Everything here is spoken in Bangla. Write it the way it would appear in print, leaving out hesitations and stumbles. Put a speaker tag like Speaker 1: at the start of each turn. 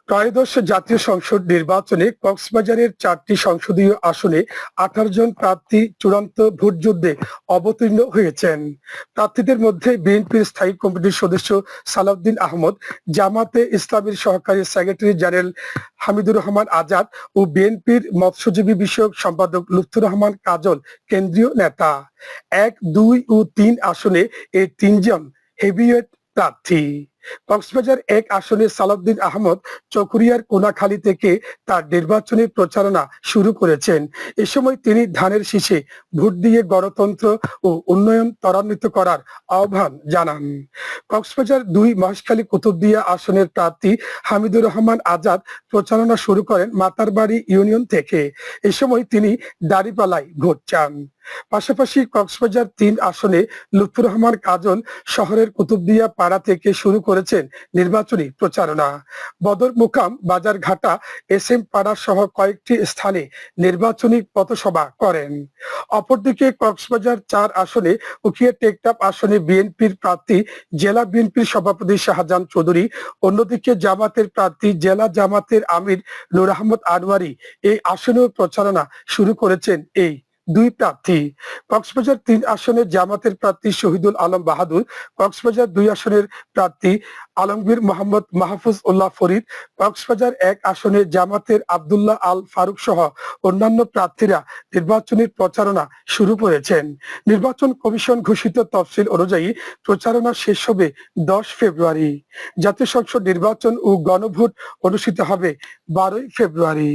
Speaker 1: ত্রয়োদশ জাতীয় সংসদ নির্বাচনে কক্সবাজারের 4টি সংসদীয় আসনে 18 জন প্রার্থী চূড়ান্ত ভোটযুদ্ধে অবতীর্ণ হয়েছেন। প্রার্থীদের মধ্যে বিএনপির স্থায়ী কমিটির সদস্য সালাউদ্দিন আহমদ, জামাতে ইসলামীর সহকারী সেক্রেটারি জেনারেল হামিদুর রহমান আজাদ ও বিএনপির মৎস্যজীবী বিষয়ক সম্পাদক লুৎফুর রহমান কাজল কেন্দ্রীয় নেতা। 1, 2 ও 3 আসনে এই 3 জন হেভিওয়েট প্রার্থী। কক্সবাজার 1 আসনে সালাউদ্দিন আহমদ চকরিয়ার কোনাখালী থেকে তার নির্বাচনী প্রচারণা শুরু করেছেন। এ সময় তিনি ধানের শীষে ভোট দিয়ে গণতন্ত্র ও উন্নয়ন ত্বরান্বিত করার আহ্বান জানান। কক্সবাজার 2 মহেশখালী কুতুবদিয়া আসনের প্রার্থী হামিদুর রহমান আজাদ প্রচারণা শুরু করেন মাতারবাড়ি ইউনিয়ন থেকে। এ সময় তিনি দাঁড়িপাল্লায় ভোট চান। পাশাপাশি কক্সবাজার 3 আসনে লুৎফুর রহমান কাজল শহরের কুতুবদিয়া পাড়া থেকে শুরু করেছেন নির্বাচনী প্রচারণা। বদর মুকাম, বাজারঘাটা, এসএম পাড়া সহ কয়েকটি স্থানে নির্বাচনী পথসভা করেন। অপরদিকে কক্সবাজার 4 আসনে উখিয়া টেকটাপ আসনে বিএনপির প্রার্থী জেলা বিএনপির সভাপতি শাহজাহান চৌধুরী, অন্যদিকে জামাতের প্রার্থী জেলা জামাতের আমির নূর আহমদ আনোয়ারি এই আসনেও প্রচারণা শুরু করেছেন এই 2 প্রার্থী। কক্সবাজার 3 আসনের জামাতের প্রার্থী শহীদুল আলম বাহাদুর, কক্সবাজার 2 আসনের প্রার্থী আলমগীর মোহাম্মদ মাহফুজ উল্লাহ ফরিদ, কক্সবাজার 1 আসনে জামাতের আব্দুল্লাহ আল ফারুক সহ অন্যান্য প্রার্থীরা নির্বাচনী প্রচারণা শুরু করেছেন। নির্বাচন কমিশন ঘোষিত তফসিল অনুযায়ী প্রচারণা শেষ হবে 10 ফেব্রুয়ারি। জাতীয় সংসদ নির্বাচন ও গণভোট অনুষ্ঠিত হবে 12 ফেব্রুয়ারি।